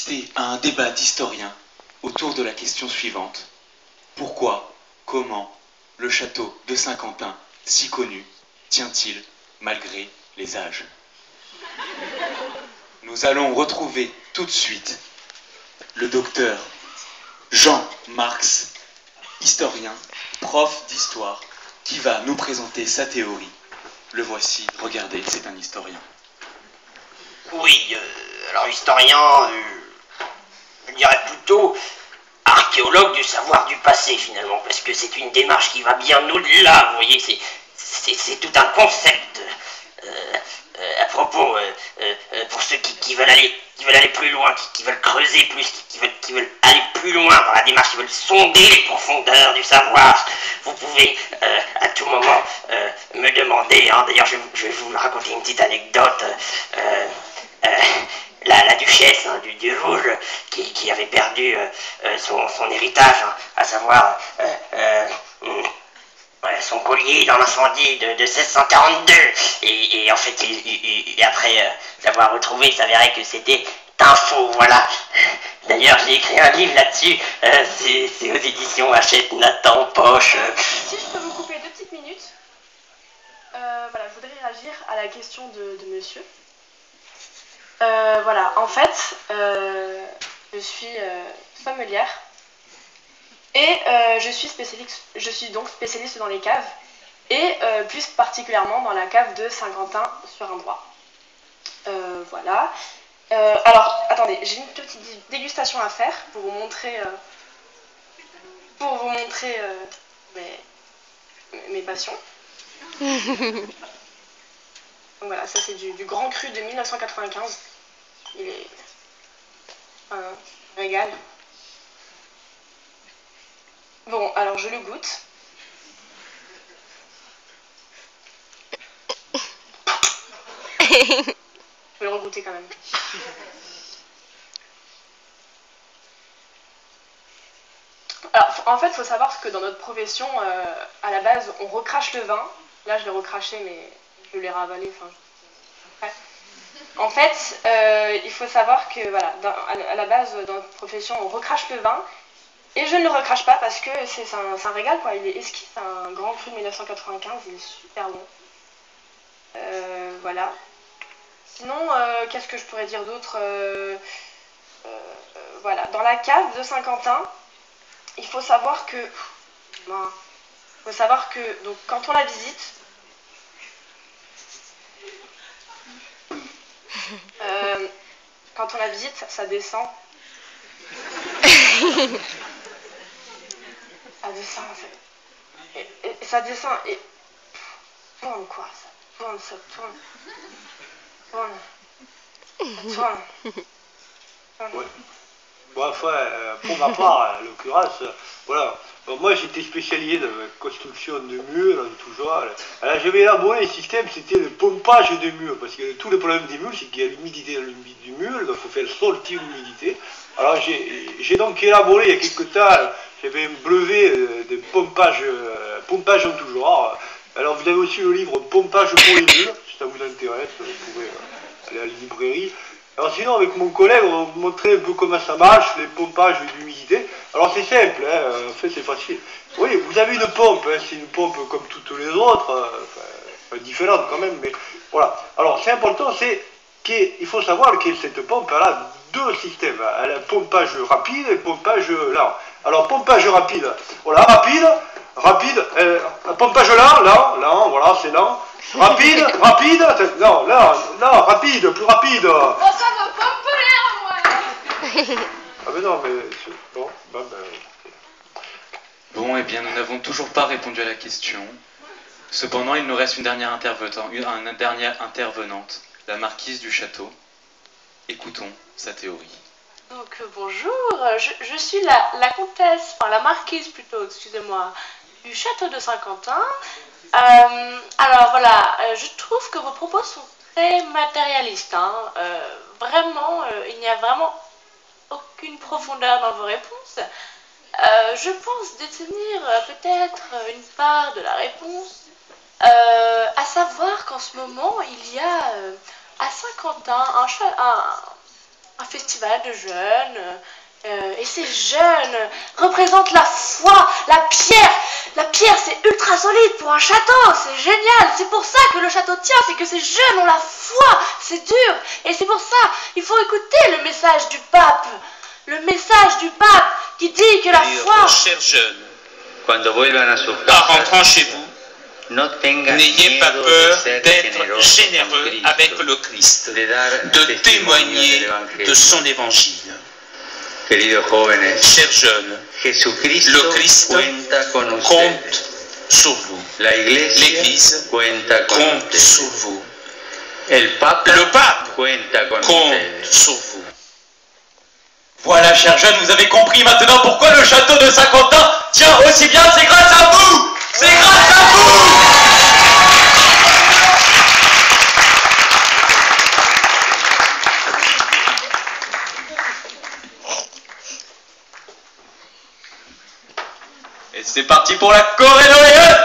assister à un débat d'historiens autour de la question suivante. Pourquoi, comment, le château de Saint-Quentin, si connu, tient-il malgré les âges? Nous allons retrouver tout de suite le docteur Jean Marx, historien, prof d'histoire, qui va nous présenter sa théorie. Le voici, regardez, c'est un historien. Oui, alors historien, je dirais plutôt archéologue du savoir du passé finalement, parce que c'est une démarche qui va bien au-delà, vous voyez, c'est tout un concept. À propos, pour ceux qui veulent aller plus loin, qui veulent creuser plus, qui veulent aller plus loin dans la démarche, qui veulent sonder les profondeurs du savoir, vous pouvez à tout moment me demander, hein, d'ailleurs je vais vous raconter une petite anecdote, la duchesse hein, du Rouge qui avait perdu son héritage, hein, à savoir son collier dans l'incendie de 1642 et en fait et après l'avoir retrouvé il s'avérait que c'était un faux, voilà. D'ailleurs j'ai écrit un livre là-dessus, c'est aux éditions Hachette Nathan Poche. Si je peux vous couper 2 petites minutes, voilà, je voudrais réagir à la question de monsieur. Voilà, en fait, je suis sommelière et je suis donc spécialiste dans les caves et plus particulièrement dans la cave de Saint-Quentin-sur-Indrois. Voilà. Alors, attendez, j'ai une petite dégustation à faire pour vous montrer, mes passions. Donc voilà, ça c'est du Grand Cru de 1995. Il est un régal. Bon, alors je le goûte. Je vais le regoûter quand même. Alors, en fait, il faut savoir que dans notre profession, à la base, on recrache le vin. Là, je l'ai recraché, mais je l'ai ravalé. Enfin, après. En fait, il faut savoir que, voilà, à la base, dans notre profession, on recrache le vin. Et je ne le recrache pas parce que c'est un régal, quoi. Il est exquis, c'est un Grand Cru de 1995, il est super bon. Voilà. Sinon, qu'est-ce que je pourrais dire d'autre? Voilà, dans la cave de Saint-Quentin, il faut savoir que... donc, quand on la visite, ça descend. Ça descend, en fait. Et ça descend et... tourne, quoi. Ça tourne. Ça tourne. Ouais. Bon, enfin, pour ma part, en l'occurrence, voilà. Bon, moi j'étais spécialisé dans la construction de murs, en tout genre. Alors j'avais élaboré un système, c'était le pompage des murs, parce que tout le problème des murs, c'est qu'il y a l'humidité du mur, donc il faut faire sortir l'humidité. Alors j'ai donc élaboré il y a quelques temps, j'avais un brevet de pompage en tout genre. Alors vous avez aussi le livre Pompage pour les murs, si ça vous intéresse, vous pouvez aller à la librairie. Alors sinon, avec mon collègue, on va vous montrer un peu comment ça marche, les pompages d'humidité. Alors c'est simple, hein, en fait c'est facile. Oui, vous avez une pompe, hein, c'est une pompe comme toutes les autres, différente quand même, mais voilà. Alors c'est important, c'est qu'il faut savoir que cette pompe, elle a 2 systèmes. Elle a un pompage rapide et un pompage lent. Alors pompage rapide, voilà, rapide, pompage lent, voilà, c'est lent. Rapide, non, rapide, plus rapide. Oh, ça va pas me plaire, moi. Ah mais non, mais bon, Bon, eh bien, nous n'avons toujours pas répondu à la question. Cependant, il nous reste une dernière intervenante, la marquise du château. Écoutons sa théorie. Donc bonjour, je suis la comtesse, enfin la marquise plutôt, excusez-moi, du château de Saint-Quentin. Alors voilà, je trouve que vos propos sont très matérialistes. Hein. Vraiment, il n'y a vraiment aucune profondeur dans vos réponses. Je pense détenir peut-être une part de la réponse, à savoir qu'en ce moment, il y a à Saint-Quentin un festival de jeunes. Et ces jeunes représentent la foi, la pierre. La pierre, c'est ultra solide pour un château, c'est génial. C'est pour ça que le château tient, c'est que ces jeunes ont la foi. C'est dur. Et c'est pour ça, il faut écouter le message du pape. Le message du pape qui dit que la foi... Chers jeunes, en rentrant chez vous, n'ayez pas peur d'être généreux avec le Christ, de témoigner de son évangile. Chers jeunes, le Christ compte sur vous. L'Église compte sur vous. Le pape compte sur vous. Voilà, chers jeunes, vous avez compris maintenant pourquoi le château de Saint-Quentin tient aussi bien. C'est grâce à vous. C'est grâce à vous. Et c'est parti pour la Corée d'Orient.